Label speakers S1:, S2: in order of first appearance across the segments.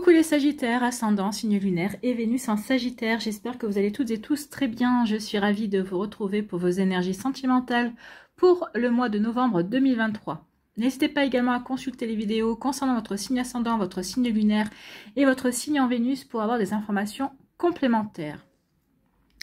S1: Coucou les Sagittaires, ascendant, signe lunaire et Vénus en Sagittaire. J'espère que vous allez toutes et tous très bien. Je suis ravie de vous retrouver pour vos énergies sentimentales pour le mois de novembre 2023. N'hésitez pas également à consulter les vidéos concernant votre signe ascendant, votre signe lunaire et votre signe en Vénus pour avoir des informations complémentaires.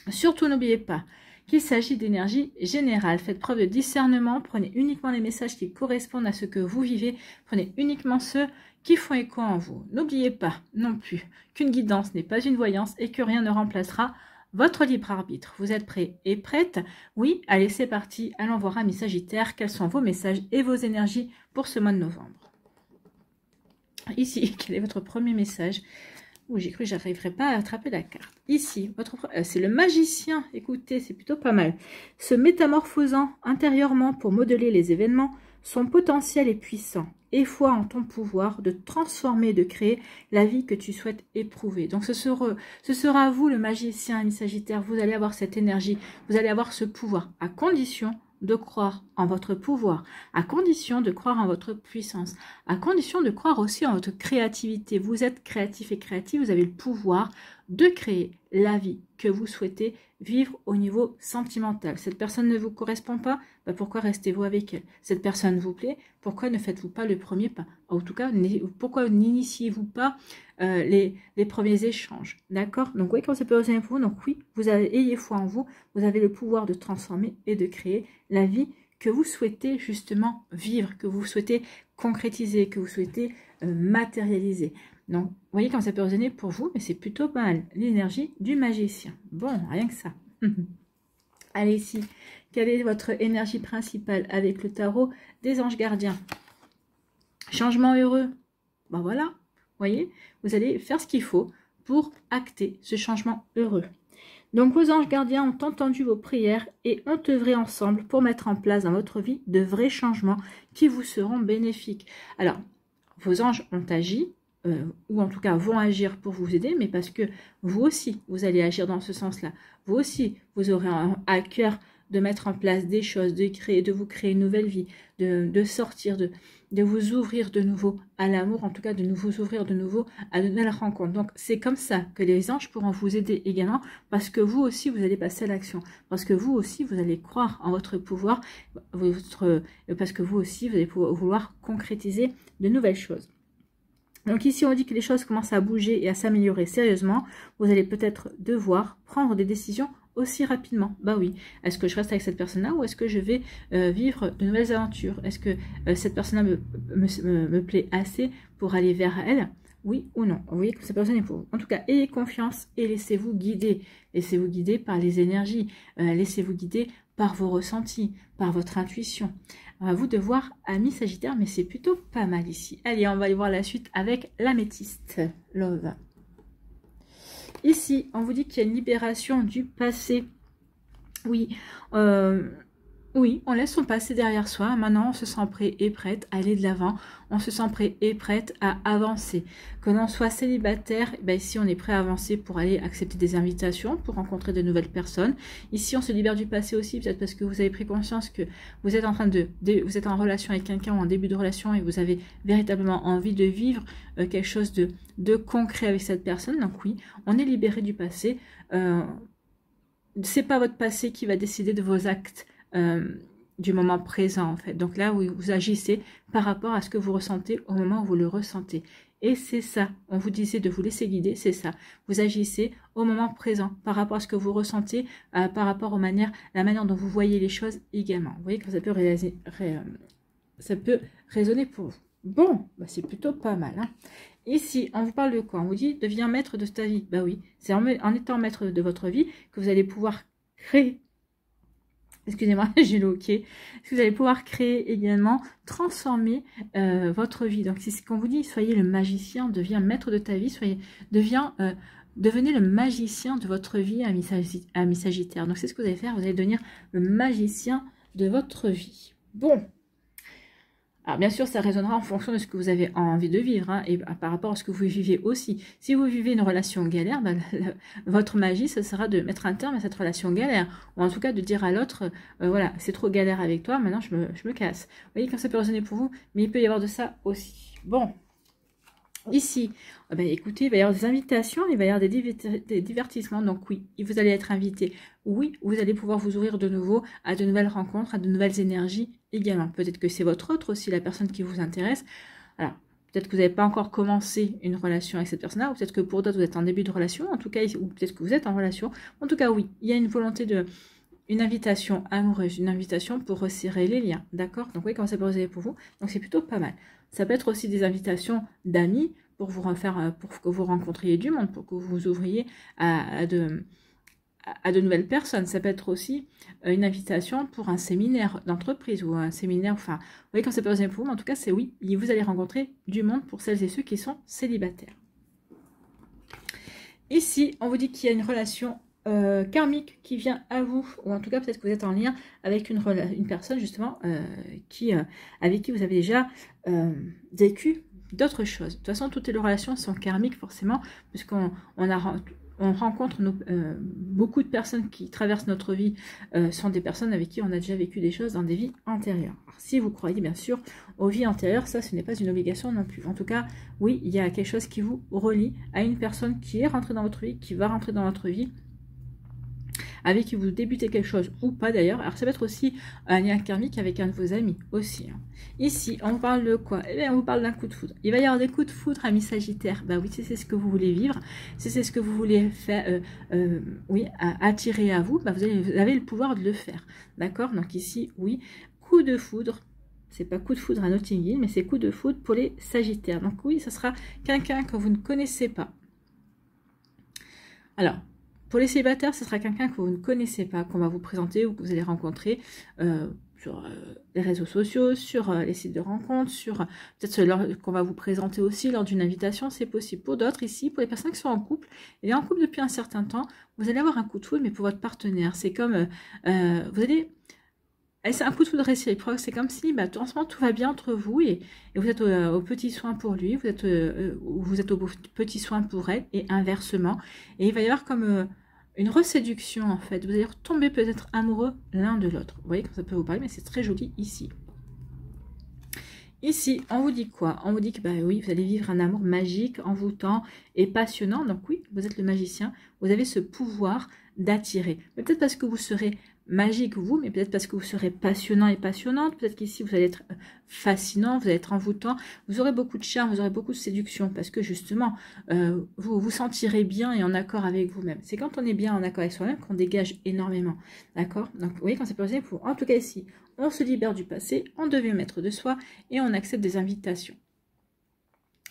S1: Surtout n'oubliez pas qu'il s'agit d'énergie générale. Faites preuve de discernement, prenez uniquement les messages qui correspondent à ce que vous vivez, prenez uniquement ceux qui font écho en vous. N'oubliez pas non plus qu'une guidance n'est pas une voyance et que rien ne remplacera votre libre arbitre. Vous êtes prêts et prêtes? Oui, allez, c'est parti. Allons voir, amis Sagittaires, quels sont vos messages et vos énergies pour ce mois de novembre. Ici, quel est votre premier message? J'ai cru que j'arriverais pas à attraper la carte. Ici, c'est le magicien. Écoutez, c'est plutôt pas mal. Se métamorphosant intérieurement pour modeler les événements, son potentiel est puissant. Et foi en ton pouvoir de transformer, de créer la vie que tu souhaites éprouver. Donc ce sera vous, le magicien, ami Sagittaire. Vous allez avoir cette énergie, vous allez avoir ce pouvoir, à condition de croire en votre pouvoir, à condition de croire en votre puissance, à condition de croire aussi en votre créativité. Vous êtes créatif et créative, vous avez le pouvoir de créer la vie que vous souhaitez vivre au niveau sentimental. Cette personne ne vous correspond pas, pourquoi restez-vous avec elle? Cette personne vous plaît, pourquoi ne faites-vous pas le premier pas? En tout cas, pourquoi n'initiez-vous pas les premiers échanges? D'accord? Donc oui, quand ça peut résonner pour vous, donc oui, ayez foi en vous, vous avez le pouvoir de transformer et de créer la vie que vous souhaitez justement vivre, que vous souhaitez concrétiser, que vous souhaitez matérialiser. Donc, vous voyez comme ça peut résonner pour vous, mais c'est plutôt pas mal. L'énergie du magicien. Bon, rien que ça. Allez, ici, quelle est votre énergie principale avec le tarot des anges gardiens? Changement heureux. Ben voilà, vous voyez, vous allez faire ce qu'il faut pour acter ce changement heureux. Donc, vos anges gardiens ont entendu vos prières et ont œuvré ensemble pour mettre en place dans votre vie de vrais changements qui vous seront bénéfiques. Alors, vos anges ont agi, ou en tout cas vont agir pour vous aider, mais parce que vous aussi, vous allez agir dans ce sens-là. Vous aussi, vous aurez à cœur de mettre en place des choses, de vous créer une nouvelle vie, de sortir, de vous ouvrir de nouveau à l'amour, en tout cas de vous ouvrir de nouveau à de nouvelles rencontres. Donc c'est comme ça que les anges pourront vous aider également, parce que vous aussi, vous allez passer à l'action, parce que vous aussi, vous allez croire en votre pouvoir, parce que vous aussi, vous allez vouloir concrétiser de nouvelles choses. Donc ici, on dit que les choses commencent à bouger et à s'améliorer sérieusement. Vous allez peut-être devoir prendre des décisions aussi rapidement. Bah oui, est-ce que je reste avec cette personne-là ou est-ce que je vais vivre de nouvelles aventures? Est-ce que cette personne-là me plaît assez pour aller vers elle? Oui ou non? Vous voyez que cette personne est pour vous. En tout cas, ayez confiance et laissez-vous guider. Laissez-vous guider par les énergies. Laissez-vous guider par vos ressentis, par votre intuition. À vous de voir, amis Sagittaire, mais c'est plutôt pas mal ici. Allez, on va aller voir la suite avec l'améthyste. Love. Ici, on vous dit qu'il y a une libération du passé. Oui, oui, on laisse son passé derrière soi. Maintenant, on se sent prêt et prête à aller de l'avant. On se sent prêt et prête à avancer. Que l'on soit célibataire, ici, on est prêt à avancer pour aller accepter des invitations, pour rencontrer de nouvelles personnes. Ici, on se libère du passé aussi, peut-être parce que vous avez pris conscience que vous êtes en train vous êtes en relation avec quelqu'un ou en début de relation et vous avez véritablement envie de vivre quelque chose de concret avec cette personne. Donc oui, on est libéré du passé. C'est pas votre passé qui va décider de vos actes du moment présent en fait. Donc là, vous agissez par rapport à ce que vous ressentez au moment où vous le ressentez. Et c'est ça, on vous disait de vous laisser guider, c'est ça. Vous agissez au moment présent par rapport à ce que vous ressentez, par rapport la manière dont vous voyez les choses également. Vous voyez que ça peut résonner pour vous. Bon, c'est plutôt pas mal. Hein. Ici, on vous parle de quoi? On vous dit, deviens maître de ta vie. Bah oui, c'est en étant maître de votre vie que vous allez pouvoir créer. Excusez-moi, j'ai le hoquet. Vous allez pouvoir créer également, transformer votre vie. Donc, c'est ce qu'on vous dit, soyez le magicien, deviens maître de ta vie, devenez le magicien de votre vie, ami Sagittaire. Donc, c'est ce que vous allez faire, vous allez devenir le magicien de votre vie. Bon. Alors bien sûr, ça résonnera en fonction de ce que vous avez envie de vivre hein, et par rapport à ce que vous vivez aussi. Si vous vivez une relation galère, votre magie, ce sera de mettre un terme à cette relation galère. Ou en tout cas de dire à l'autre, voilà, c'est trop galère avec toi, maintenant je me casse. Vous voyez, quand ça peut résonner pour vous, mais il peut y avoir de ça aussi. Bon, Ici, ben, écoutez, il va y avoir des invitations, il va y avoir des divertissements. Donc oui, vous allez être invité. Oui, vous allez pouvoir vous ouvrir de nouveau à de nouvelles rencontres, à de nouvelles énergies également. Peut-être que c'est votre autre aussi, la personne qui vous intéresse. Alors, peut-être que vous n'avez pas encore commencé une relation avec cette personne-là, ou peut-être que pour d'autres, vous êtes en début de relation, en tout cas, ou peut-être que vous êtes en relation. En tout cas, oui, il y a une volonté de... Une invitation amoureuse, une invitation pour resserrer les liens, d'accord? Donc oui, comment ça peut résonner pour vous? Donc c'est plutôt pas mal. Ça peut être aussi des invitations d'amis pour vous refaire, pour que vous rencontriez du monde, pour que vous vous ouvriez à de nouvelles personnes. Ça peut être aussi une invitation pour un séminaire d'entreprise ou un séminaire, enfin, vous voyez quand ça peut résonner pour vous, mais en tout cas c'est oui, vous allez rencontrer du monde pour celles et ceux qui sont célibataires. Ici, on vous dit qu'il y a une relation karmique qui vient à vous, ou en tout cas peut-être que vous êtes en lien avec une personne justement avec qui vous avez déjà vécu d'autres choses. De toute façon, toutes les relations sont karmiques forcément, puisqu'on rencontre beaucoup de personnes qui traversent notre vie, sont des personnes avec qui on a déjà vécu des choses dans des vies antérieures. Alors, si vous croyez bien sûr aux vies antérieures, ça ce n'est pas une obligation non plus. En tout cas, oui, il y a quelque chose qui vous relie à une personne qui est rentrée dans votre vie, qui va rentrer dans votre vie, avec qui vous débutez quelque chose ou pas d'ailleurs. Alors ça peut être aussi un lien karmique avec un de vos amis aussi. Ici, on vous parle de quoi? Eh bien, on vous parle d'un coup de foudre. Il va y avoir des coups de foudre, amis Sagittaires. Bah oui, c'est ce que vous voulez vivre, c'est ce que vous voulez faire, oui, attirer à vous, bah vous avez le pouvoir de le faire. D'accord? Donc ici, oui, coup de foudre. C'est pas coup de foudre à Notting Hill, mais c'est coup de foudre pour les Sagittaires. Donc oui, ce sera quelqu'un que vous ne connaissez pas. Alors, pour les célibataires, ce sera quelqu'un que vous ne connaissez pas, qu'on va vous présenter ou que vous allez rencontrer sur les réseaux sociaux, sur les sites de rencontres, sur peut-être qu'on va vous présenter aussi lors d'une invitation, c'est possible. Pour d'autres ici, pour les personnes qui sont en couple, et en couple depuis un certain temps, vous allez avoir un coup de foudre, mais pour votre partenaire. C'est comme, vous allez... C'est un coup de foudre réciproque, c'est comme si en ce moment tout va bien entre vous et vous êtes au petit soin pour lui, vous êtes au petit soin pour elle et inversement. Et il va y avoir comme une reséduction en fait, vous allez tomber peut-être amoureux l'un de l'autre. Vous voyez comme ça peut vous parler, mais c'est très joli ici. Ici, on vous dit quoi? On vous dit que bah oui, vous allez vivre un amour magique, envoûtant et passionnant. Donc oui, vous êtes le magicien, vous avez ce pouvoir d'attirer. Peut-être parce que vous serez magique vous, mais peut-être parce que vous serez passionnant et passionnante. Peut-être qu'ici, vous allez être fascinant, vous allez être envoûtant. Vous aurez beaucoup de charme, vous aurez beaucoup de séduction parce que justement, vous vous sentirez bien et en accord avec vous-même. C'est quand on est bien en accord avec soi-même qu'on dégage énormément. D'accord? Donc, vous voyez, quand c'est possible, en tout cas ici, on se libère du passé, on devient maître de soi et on accepte des invitations.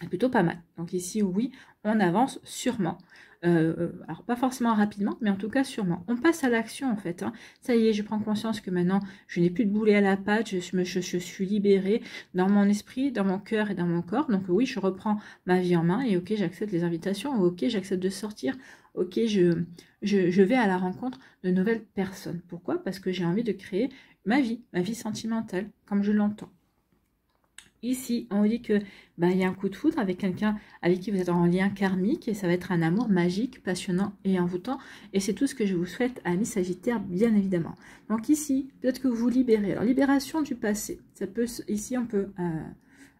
S1: C'est plutôt pas mal. Donc ici, oui, on avance sûrement. Alors pas forcément rapidement, mais en tout cas sûrement. On passe à l'action en fait. Hein. Ça y est, je prends conscience que maintenant, je n'ai plus de boulet à la patte, je suis libérée dans mon esprit, dans mon cœur et dans mon corps. Donc oui, je reprends ma vie en main et ok, j'accepte les invitations, ok, j'accepte de sortir, ok, je vais à la rencontre de nouvelles personnes. Pourquoi? Parce que j'ai envie de créer ma vie sentimentale, comme je l'entends. Ici, on dit que il y a un coup de foudre avec quelqu'un avec qui vous êtes en lien karmique et ça va être un amour magique, passionnant et envoûtant. Et c'est tout ce que je vous souhaite, amis Sagittaires, bien évidemment. Donc ici, peut-être que vous vous libérez. Alors, libération du passé. Ça peut, ici, on peut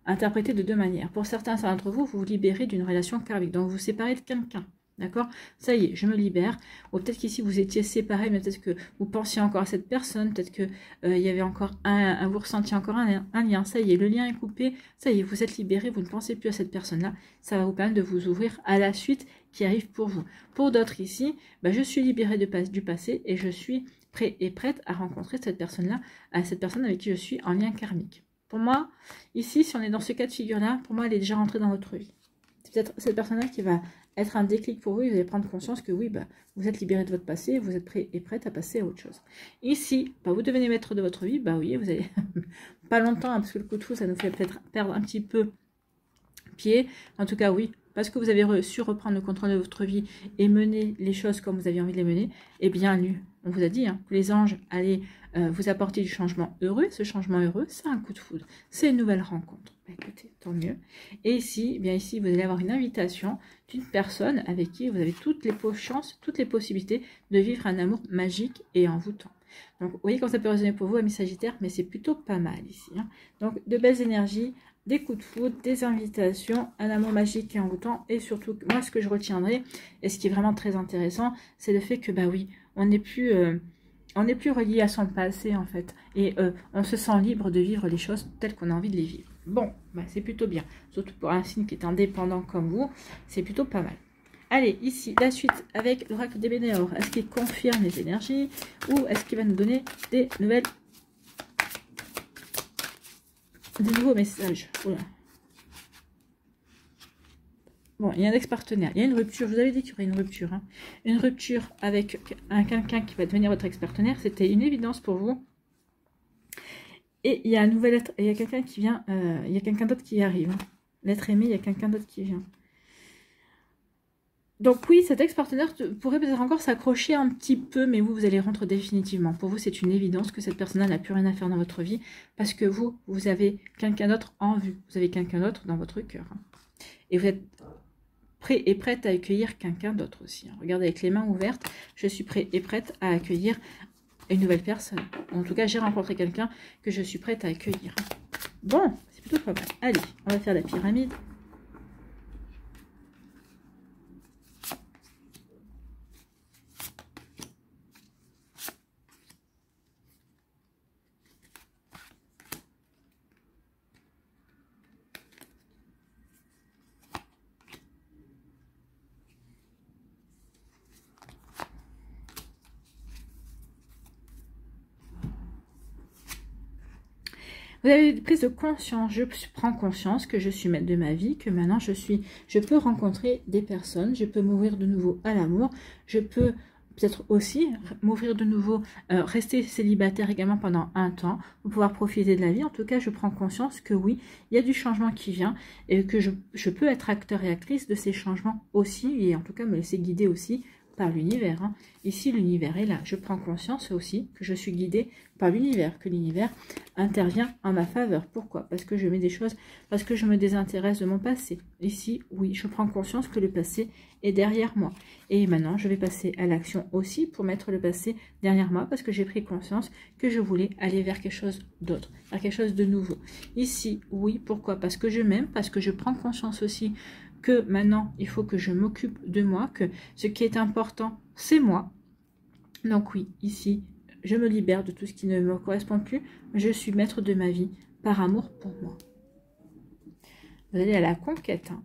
S1: interpréter de deux manières. Pour certains d'entre vous, vous vous libérez d'une relation karmique. Donc, vous vous séparez de quelqu'un. D'accord? Ça y est, je me libère. Ou peut-être qu'ici, vous étiez séparés, mais peut-être que vous pensiez encore à cette personne. Peut-être que il y avait encore vous ressentiez encore un lien. Ça y est, le lien est coupé. Ça y est, vous êtes libéré. Vous ne pensez plus à cette personne-là. Ça va vous permettre de vous ouvrir à la suite qui arrive pour vous. Pour d'autres ici, je suis libérée du passé et je suis prêt et prête à rencontrer cette personne-là, à cette personne avec qui je suis en lien karmique. Pour moi, ici, si on est dans ce cas de figure-là, pour moi, elle est déjà rentrée dans votre vie. C'est peut-être cette personne-là qui va être un déclic pour vous, et vous allez prendre conscience que oui, vous êtes libéré de votre passé, vous êtes prêt et prête à passer à autre chose. Ici, vous devenez maître de votre vie, oui, vous allez pas longtemps, hein, parce que le coup de fou, ça nous fait peut-être perdre un petit peu pied. En tout cas, oui, parce que vous avez su reprendre le contrôle de votre vie et mener les choses comme vous aviez envie de les mener, eh bien, on vous a dit que les anges allaient vous apporter du changement heureux. Ce changement heureux, c'est un coup de foudre, c'est une nouvelle rencontre. Écoutez, tant mieux. Et ici, ici, vous allez avoir une invitation d'une personne avec qui vous avez toutes les chances, toutes les possibilités de vivre un amour magique et envoûtant. Donc, vous voyez comment ça peut résonner pour vous, amis Sagittaires, mais c'est plutôt pas mal ici. Hein. Donc, de belles énergies des coups de foudre, des invitations, un amour magique et envoûtant. Et surtout, moi, ce que je retiendrai, et ce qui est vraiment très intéressant, c'est le fait que, bah oui, on n'est plus relié à son passé, en fait. Et on se sent libre de vivre les choses telles qu'on a envie de les vivre. Bon, bah, c'est plutôt bien. Surtout pour un signe qui est indépendant comme vous, c'est plutôt pas mal. Allez, ici, la suite avec l'oracle des Bénéors. Est-ce qu'il confirme les énergies ou est-ce qu'il va nous donner des nouvelles, des nouveaux messages? Oula. Bon, il y a un ex-partenaire. Il y a une rupture. Je vous avais dit qu'il y aurait une rupture. Hein. Une rupture avec quelqu'un qui va devenir votre ex-partenaire. C'était une évidence pour vous. Et il y a un nouvel être. Il y a quelqu'un qui vient. Il y a quelqu'un d'autre qui arrive. Hein. L'être aimé, il y a quelqu'un d'autre qui vient. Donc oui, cet ex-partenaire pourrait peut-être encore s'accrocher un petit peu, mais vous allez rentrer définitivement. Pour vous, c'est une évidence que cette personne-là n'a plus rien à faire dans votre vie, parce que vous avez quelqu'un d'autre en vue. Vous avez quelqu'un d'autre dans votre cœur. Hein. Et vous êtes prêt et prête à accueillir quelqu'un d'autre aussi. Hein. Regardez avec les mains ouvertes, je suis prêt et prête à accueillir une nouvelle personne. En tout cas, j'ai rencontré quelqu'un que je suis prête à accueillir. Bon, c'est plutôt pas mal. Allez, on va faire la pyramide. Vous avez une prise de conscience, je prends conscience que je suis maître de ma vie, que maintenant je peux rencontrer des personnes, je peux m'ouvrir de nouveau à l'amour, je peux peut-être aussi m'ouvrir de nouveau, rester célibataire également pendant un temps, pour pouvoir profiter de la vie. En tout cas, je prends conscience que oui, il y a du changement qui vient et que je peux être acteur et actrice de ces changements aussi, et en tout cas me laisser guider aussi par l'univers. Hein. Ici, l'univers est là. Je prends conscience aussi que je suis guidée par l'univers, que l'univers intervient en ma faveur. Pourquoi? Parce que je mets des choses, parce que je me désintéresse de mon passé. Ici, oui, je prends conscience que le passé est derrière moi. Et maintenant, je vais passer à l'action aussi pour mettre le passé derrière moi, parce que j'ai pris conscience que je voulais aller vers quelque chose d'autre, vers quelque chose de nouveau. Ici, oui, pourquoi? Parce que je m'aime, parce que je prends conscience aussi que maintenant, il faut que je m'occupe de moi, que ce qui est important, c'est moi. Donc oui, ici, je me libère de tout ce qui ne me correspond plus. Je suis maître de ma vie par amour pour moi. Vous allez à la conquête. Hein.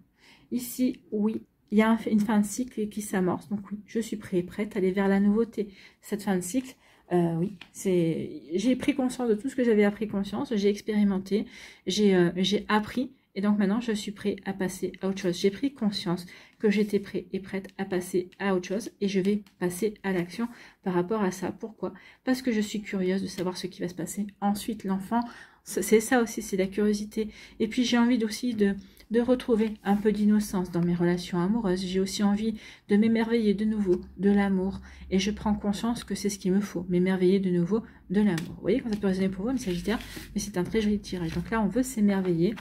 S1: Ici, oui, il y a une fin de cycle qui s'amorce. Donc oui, je suis prête à aller vers la nouveauté. Cette fin de cycle, oui, j'ai pris conscience de tout ce que j'avais appris conscience. J'ai expérimenté, j'ai appris. Et donc maintenant, je suis prêt à passer à autre chose. J'ai pris conscience que j'étais prêt et prête à passer à autre chose. Et je vais passer à l'action par rapport à ça. Pourquoi? Parce que je suis curieuse de savoir ce qui va se passer. Ensuite, l'enfant, c'est ça aussi, c'est la curiosité. Et puis j'ai envie aussi de retrouver un peu d'innocence dans mes relations amoureuses. J'ai aussi envie de m'émerveiller de nouveau de l'amour. Et je prends conscience que c'est ce qu'il me faut, m'émerveiller de nouveau de l'amour. Vous voyez quand ça peut résonner pour vous, mes Sagittaires, mais c'est un très joli tirage. Donc là, on veut s'émerveiller.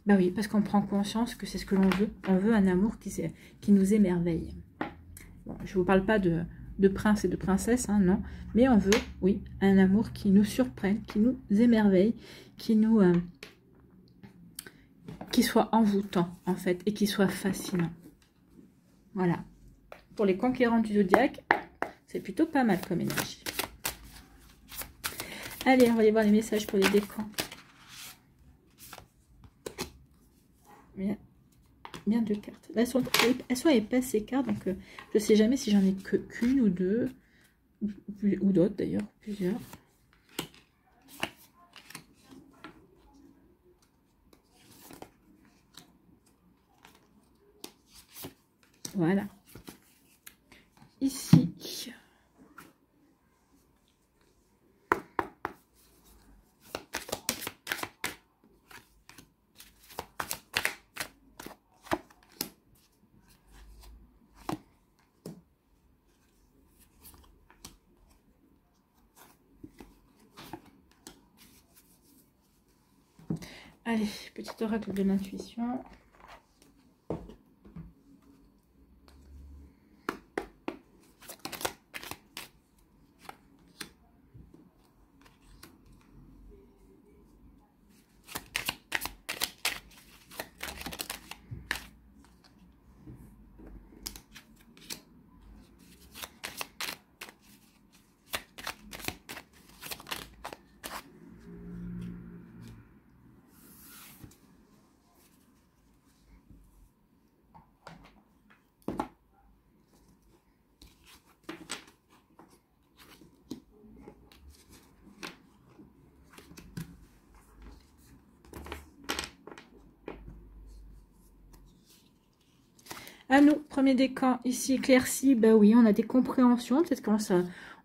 S1: Bah oui, parce qu'on prend conscience que c'est ce que l'on veut. On veut un amour qui nous émerveille. Bon, je ne vous parle pas de prince et de princesse, hein, non. Mais on veut, oui, un amour qui nous surprenne, qui nous émerveille, qui soit envoûtant, en fait, et qui soit fascinant. Voilà. Pour les conquérants du zodiaque, c'est plutôt pas mal comme énergie. Allez, on va aller voir les messages pour les décans. Bien deux cartes. Elles sont épaisses ces cartes, donc je ne sais jamais si j'en ai qu'une ou deux, ou d'autres d'ailleurs, plusieurs. Voilà. Ici. Allez, petit oracle de l'intuition. À nous, premier décan, ici éclairci, bah oui, on a des compréhensions, peut-être qu'on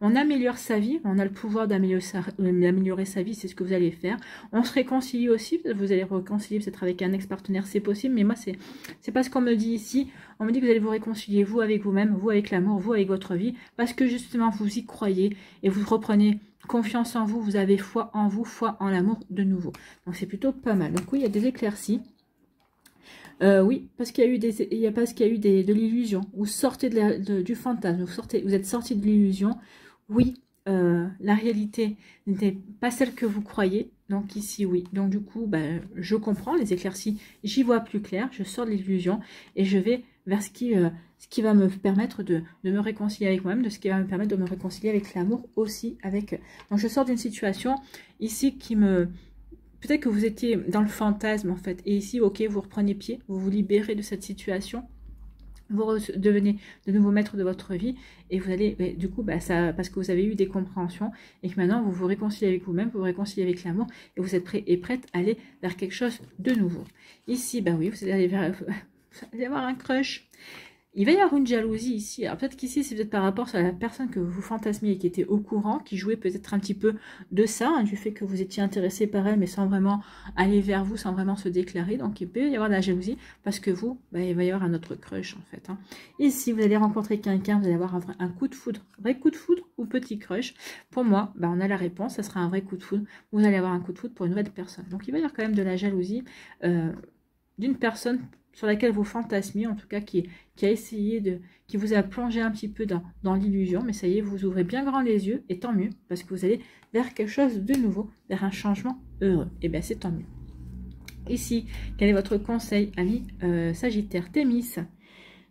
S1: on améliore sa vie, on a le pouvoir d'améliorer sa vie, c'est ce que vous allez faire. On se réconcilie aussi, peut-être vous allez réconcilier peut-être avec un ex-partenaire, c'est possible, mais moi, c'est pas ce qu'on me dit ici. On me dit que vous allez vous réconcilier, vous avec vous-même, vous avec l'amour, vous avec votre vie, parce que justement, vous y croyez et vous reprenez confiance en vous, vous avez foi en vous, foi en l'amour de nouveau. Donc, c'est plutôt pas mal. Donc, oui, il y a des éclaircies. Oui, parce qu'il y a eu de l'illusion. Vous sortez du fantasme, vous êtes sorti de l'illusion. Oui, la réalité n'était pas celle que vous croyez. Donc ici, oui. Donc du coup, ben, je comprends les éclaircies. J'y vois plus clair. Je sors de l'illusion et je vais vers ce qui va me permettre de me réconcilier avec moi-même, de ce qui va me permettre de me réconcilier avec l'amour aussi. Donc je sors d'une situation ici qui me... Peut-être que vous étiez dans le fantasme, en fait. Et ici, ok, vous reprenez pied, vous vous libérez de cette situation. Vous devenez de nouveau maître de votre vie. Et vous allez, du coup, bah, parce que vous avez eu des compréhensions. Et que maintenant, vous vous réconciliez avec vous-même, vous vous réconciliez avec l'amour. Et vous êtes prêt et prête à aller vers quelque chose de nouveau. Ici, bah oui, vous allez vous allez avoir un crush. Il va y avoir une jalousie ici. Alors peut-être qu'ici, c'est peut-être par rapport à la personne que vous fantasmiez et qui était au courant, qui jouait peut-être un petit peu de ça, hein, du fait que vous étiez intéressé par elle, mais sans vraiment aller vers vous, sans vraiment se déclarer. Donc il peut y avoir de la jalousie parce que vous, bah, il va y avoir un autre crush en fait. Hein. Ici, vous allez rencontrer quelqu'un, vous allez avoir un coup de foudre, vrai coup de foudre ou petit crush. Pour moi, bah, on a la réponse, ça sera un vrai coup de foudre. Vous allez avoir un coup de foudre pour une nouvelle personne. Donc il va y avoir quand même de la jalousie d'une personne sur laquelle vous fantasmiez, en tout cas qui a essayé qui vous a plongé un petit peu dans l'illusion, mais ça y est, vous ouvrez bien grand les yeux, et tant mieux, parce que vous allez vers quelque chose de nouveau, vers un changement heureux, et bien c'est tant mieux. Ici, quel est votre conseil, ami Sagittaire? Thémis,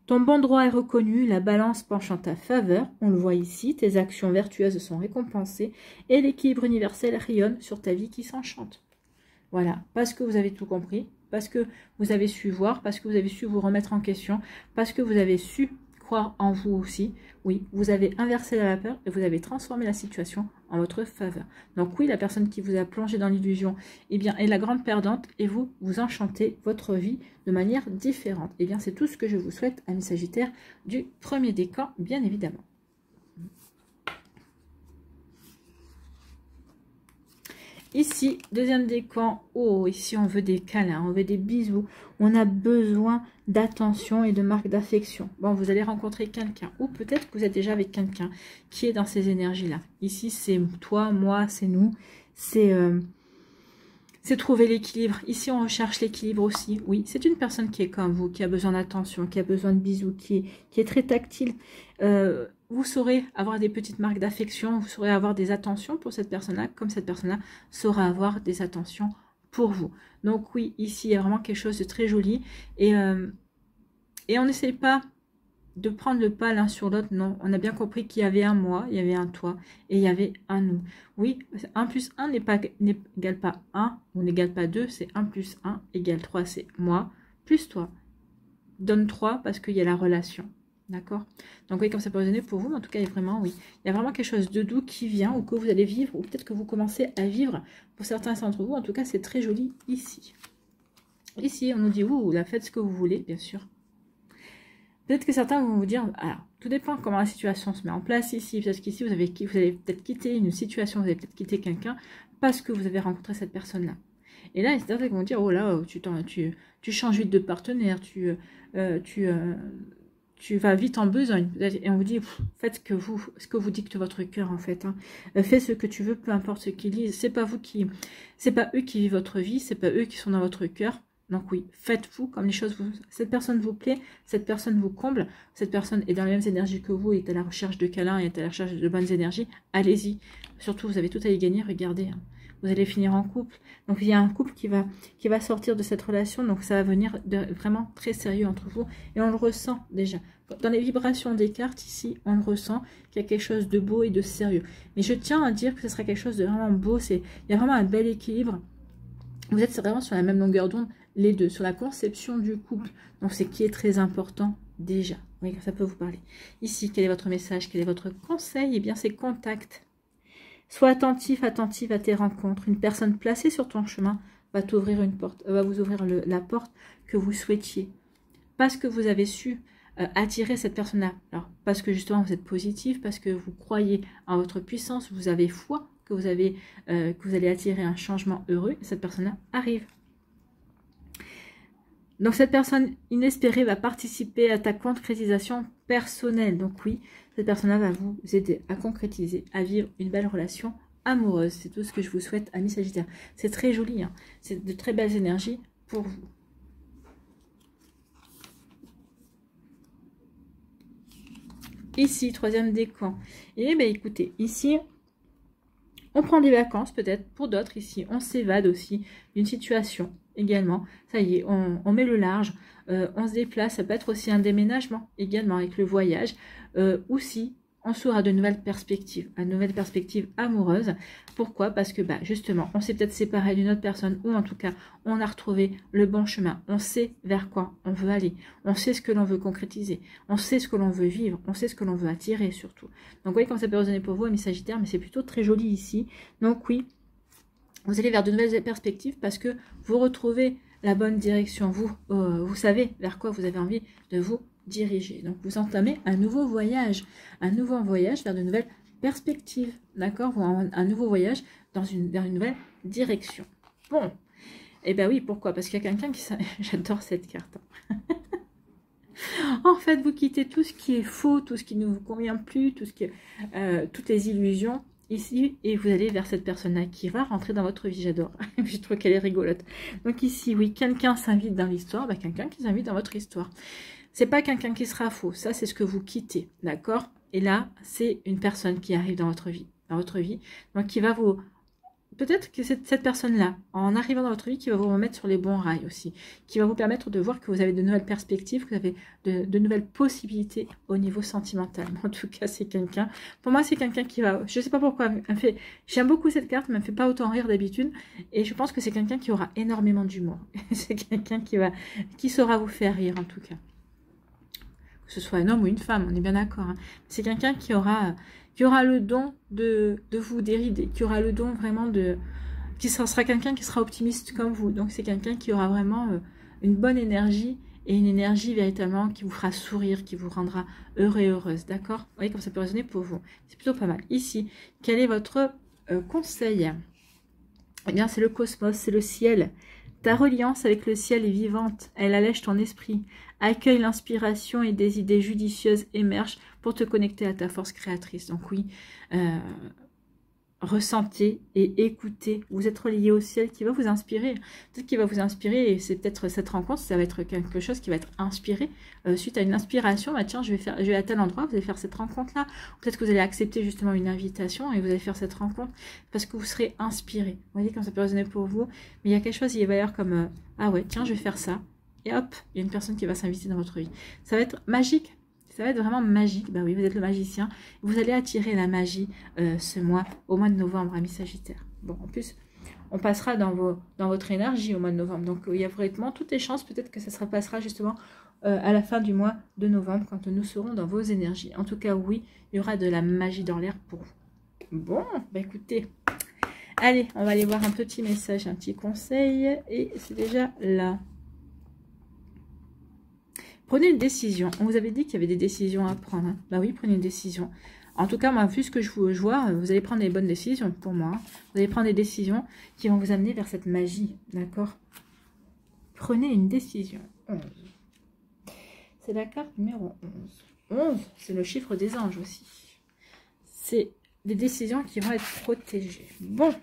S1: ton bon droit est reconnu, la balance penche en ta faveur, on le voit ici, tes actions vertueuses sont récompensées, et l'équilibre universel rayonne sur ta vie qui s'enchante. Voilà, parce que vous avez tout compris, parce que vous avez su voir, parce que vous avez su vous remettre en question, parce que vous avez su croire en vous aussi. Oui, vous avez inversé la vapeur et vous avez transformé la situation en votre faveur. Donc oui, la personne qui vous a plongé dans l'illusion, eh bien, est la grande perdante et vous, vous enchantez votre vie de manière différente. Eh bien, c'est tout ce que je vous souhaite, amis Sagittaires, du premier décan, bien évidemment. Ici, deuxième décan, oh, ici on veut des câlins, on veut des bisous, on a besoin d'attention et de marque d'affection. Bon, vous allez rencontrer quelqu'un, ou peut-être que vous êtes déjà avec quelqu'un qui est dans ces énergies-là. Ici, c'est toi, moi, c'est nous, c'est trouver l'équilibre. Ici, on recherche l'équilibre aussi. Oui, c'est une personne qui est comme vous, qui a besoin d'attention, qui a besoin de bisous, qui est très tactile. Vous saurez avoir des petites marques d'affection, vous saurez avoir des attentions pour cette personne-là, comme cette personne-là saura avoir des attentions pour vous. Donc oui, ici, il y a vraiment quelque chose de très joli. Et on n'essaye pas de prendre le pas l'un sur l'autre, non. On a bien compris qu'il y avait un moi, il y avait un toi, et il y avait un nous. Oui, 1 plus 1 n'égale pas 1, ou n'égale pas 2, c'est 1 plus 1 égale 3, c'est moi, plus toi. Donne 3 parce qu'il y a la relation. D'accord? Donc oui, comme ça peut résonner pour vous, mais en tout cas, il y a vraiment quelque chose de doux qui vient, ou que vous allez vivre, ou peut-être que vous commencez à vivre pour certains d'entre vous. En tout cas, c'est très joli ici. Ici, on nous dit, ouh, là, faites ce que vous voulez, bien sûr. Peut-être que certains vont vous dire, alors, tout dépend comment la situation se met en place ici, parce qu'ici, vous avez peut-être quitté une situation, vous avez peut-être quitté quelqu'un, parce que vous avez rencontré cette personne-là. Et là, il y a certains qui vont dire, oh là, tu changes vite de partenaire, tu vas vite en besogne. Et on vous dit, faites ce que vous dicte votre cœur, en fait. Hein. Faites ce que tu veux, peu importe ce qu'ils disent. C'est pas eux qui vivent votre vie, c'est pas eux qui sont dans votre cœur. Donc oui, faites-vous comme les choses cette personne vous plaît, cette personne vous comble, cette personne est dans les mêmes énergies que vous, est à la recherche de câlins, est à la recherche de bonnes énergies, allez-y. Surtout, vous avez tout à y gagner, regardez. Hein. Vous allez finir en couple. Donc il y a un couple qui va sortir de cette relation, donc ça va venir vraiment très sérieux entre vous, et on le ressent déjà. Dans les vibrations des cartes ici, on le ressent qu'il y a quelque chose de beau et de sérieux. Mais je tiens à dire que ce sera quelque chose de vraiment beau, il y a vraiment un bel équilibre. Vous êtes vraiment sur la même longueur d'onde, les deux, sur la conception du couple. Donc, c'est qui est très important déjà. Oui, ça peut vous parler. Ici, quel est votre message? Quel est votre conseil? Eh bien, c'est contact. Sois attentif, attentive à tes rencontres. Une personne placée sur ton chemin va t'ouvrir une porte, va vous ouvrir la porte que vous souhaitiez. Parce que vous avez su attirer cette personne-là. Alors, parce que justement, vous êtes positif, parce que vous croyez en votre puissance, vous avez foi que vous allez attirer un changement heureux, et cette personne-là arrive. Donc, cette personne inespérée va participer à ta concrétisation personnelle. Donc, oui, cette personne-là va vous aider à concrétiser, à vivre une belle relation amoureuse. C'est tout ce que je vous souhaite, amis Sagittaires. C'est très joli, hein. C'est de très belles énergies pour vous. Ici, troisième décan. Et bien, écoutez, ici, on prend des vacances peut-être. Pour d'autres, ici, on s'évade aussi d'une situation également. Ça y est, on met le large, on se déplace. Ça peut être aussi un déménagement également avec le voyage. Aussi, on s'ouvre à de nouvelles perspectives, amoureuses. Pourquoi? Parce que justement, on s'est peut-être séparé d'une autre personne, ou en tout cas, on a retrouvé le bon chemin. On sait vers quoi on veut aller. On sait ce que l'on veut concrétiser. On sait ce que l'on veut vivre. On sait ce que l'on veut attirer surtout. Donc, vous voyez comme ça peut résonner pour vous, amis Sagittaires, mais c'est plutôt très joli ici. Donc, oui, vous allez vers de nouvelles perspectives parce que vous retrouvez la bonne direction. Vous savez vers quoi vous avez envie de vous diriger. Donc, vous entamez un nouveau voyage vers de nouvelles perspectives, d'accord? Un nouveau voyage vers une nouvelle direction. Bon, et bien oui, pourquoi? Parce qu'il y a quelqu'un qui... J'adore cette carte. En fait, vous quittez tout ce qui est faux, tout ce qui ne vous convient plus, toutes les illusions ici, et vous allez vers cette personne-là qui va rentrer dans votre vie. J'adore. Je trouve qu'elle est rigolote. Donc ici, oui, quelqu'un s'invite dans l'histoire, quelqu'un qui s'invite dans votre histoire. C'est pas quelqu'un qui sera faux, ça c'est ce que vous quittez, d'accord? Et là, c'est une personne qui arrive dans votre vie, donc qui va vous... Peut-être que cette personne-là, en arrivant dans votre vie, qui va vous remettre sur les bons rails aussi, qui va vous permettre de voir que vous avez de nouvelles perspectives, que vous avez de nouvelles possibilités au niveau sentimental. En tout cas, c'est quelqu'un... Pour moi, c'est quelqu'un qui va... Je sais pas pourquoi, j'aime beaucoup cette carte, mais elle me fait pas autant rire d'habitude, et je pense que c'est quelqu'un qui aura énormément d'humour. C'est quelqu'un qui saura vous faire rire, en tout cas. Que ce soit un homme ou une femme, on est bien d'accord. Hein. C'est quelqu'un qui aura le don de vous dérider, qui aura le don vraiment qui sera quelqu'un qui sera optimiste comme vous. Donc c'est quelqu'un qui aura vraiment une bonne énergie, et une énergie véritablement qui vous fera sourire, qui vous rendra heureux et heureuse, d'accord? Vous voyez comme ça peut résonner pour vous. C'est plutôt pas mal. Ici, quel est votre conseil? Eh bien, c'est le cosmos, c'est le ciel. Ta reliance avec le ciel est vivante, elle allège ton esprit. Accueille l'inspiration et des idées judicieuses émergent pour te connecter à ta force créatrice. Donc oui, ressentez et écoutez. Vous êtes relié au ciel qui va vous inspirer. Peut-être qu'il va vous inspirer, et c'est peut-être cette rencontre, ça va être quelque chose qui va être inspiré suite à une inspiration. Tiens, je vais à tel endroit, vous allez faire cette rencontre-là. Peut-être que vous allez accepter justement une invitation et vous allez faire cette rencontre parce que vous serez inspiré. Vous voyez comme ça peut résonner pour vous. Mais il y a quelque chose, il va y avoir comme ah ouais, tiens, je vais faire ça. Et hop, il y a une personne qui va s'inviter dans votre vie. Ça va être magique. Ça va être vraiment magique. Oui, vous êtes le magicien. Vous allez attirer la magie ce mois, au mois de novembre, amis Sagittaires. Bon, en plus, on passera dans votre énergie au mois de novembre. Donc, il y a vraiment toutes les chances, peut-être que ça se passera justement à la fin du mois de novembre, quand nous serons dans vos énergies. En tout cas, oui, il y aura de la magie dans l'air pour vous. Bon, écoutez. Allez, on va aller voir un petit message, un petit conseil. Et c'est déjà là. Prenez une décision. On vous avait dit qu'il y avait des décisions à prendre. Hein. Oui, prenez une décision. En tout cas, moi, vu ce que je vois, vous allez prendre des bonnes décisions pour moi. Hein. Vous allez prendre des décisions qui vont vous amener vers cette magie. D'accord? Prenez une décision. 11. C'est la carte numéro 11. 11, c'est le chiffre des anges aussi. C'est des décisions qui vont être protégées. Bon.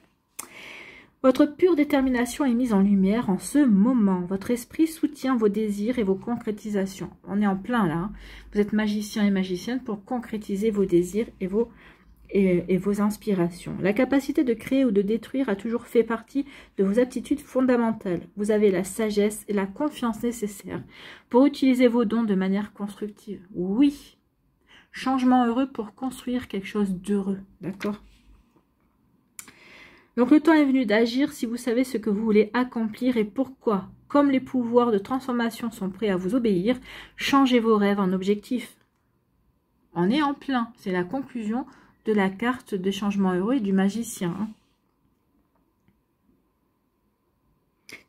S1: Votre pure détermination est mise en lumière en ce moment. Votre esprit soutient vos désirs et vos concrétisations. On est en plein là. Hein. Vous êtes magicien et magicienne pour concrétiser vos désirs et vos inspirations. La capacité de créer ou de détruire a toujours fait partie de vos aptitudes fondamentales. Vous avez la sagesse et la confiance nécessaires pour utiliser vos dons de manière constructive. Oui. Changement heureux pour construire quelque chose d'heureux. D'accord ? Donc le temps est venu d'agir si vous savez ce que vous voulez accomplir et pourquoi. Comme les pouvoirs de transformation sont prêts à vous obéir, changez vos rêves en objectifs. On est en plein. C'est la conclusion de la carte de changement heureux et du magicien.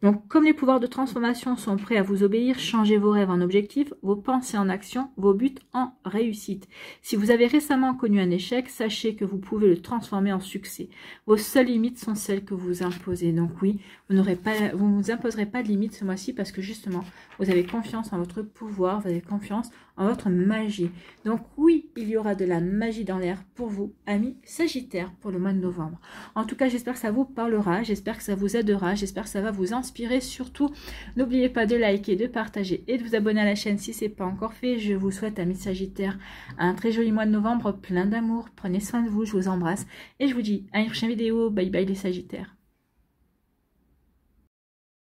S1: Donc, comme les pouvoirs de transformation sont prêts à vous obéir, changez vos rêves en objectifs, vos pensées en action, vos buts en réussite. Si vous avez récemment connu un échec, sachez que vous pouvez le transformer en succès. Vos seules limites sont celles que vous imposez. Donc oui, vous ne vous imposerez pas de limites ce mois-ci parce que justement, vous avez confiance en votre pouvoir, vous avez confiance en votre magie. Donc oui, il y aura de la magie dans l'air pour vous, amis Sagittaires, pour le mois de novembre. En tout cas, j'espère que ça vous parlera, j'espère que ça vous aidera, j'espère que ça va vous inspirer. Surtout, n'oubliez pas de liker, de partager et de vous abonner à la chaîne si ce n'est pas encore fait. Je vous souhaite, amis Sagittaires, un très joli mois de novembre, plein d'amour. Prenez soin de vous, je vous embrasse et je vous dis à une prochaine vidéo. Bye bye les Sagittaires.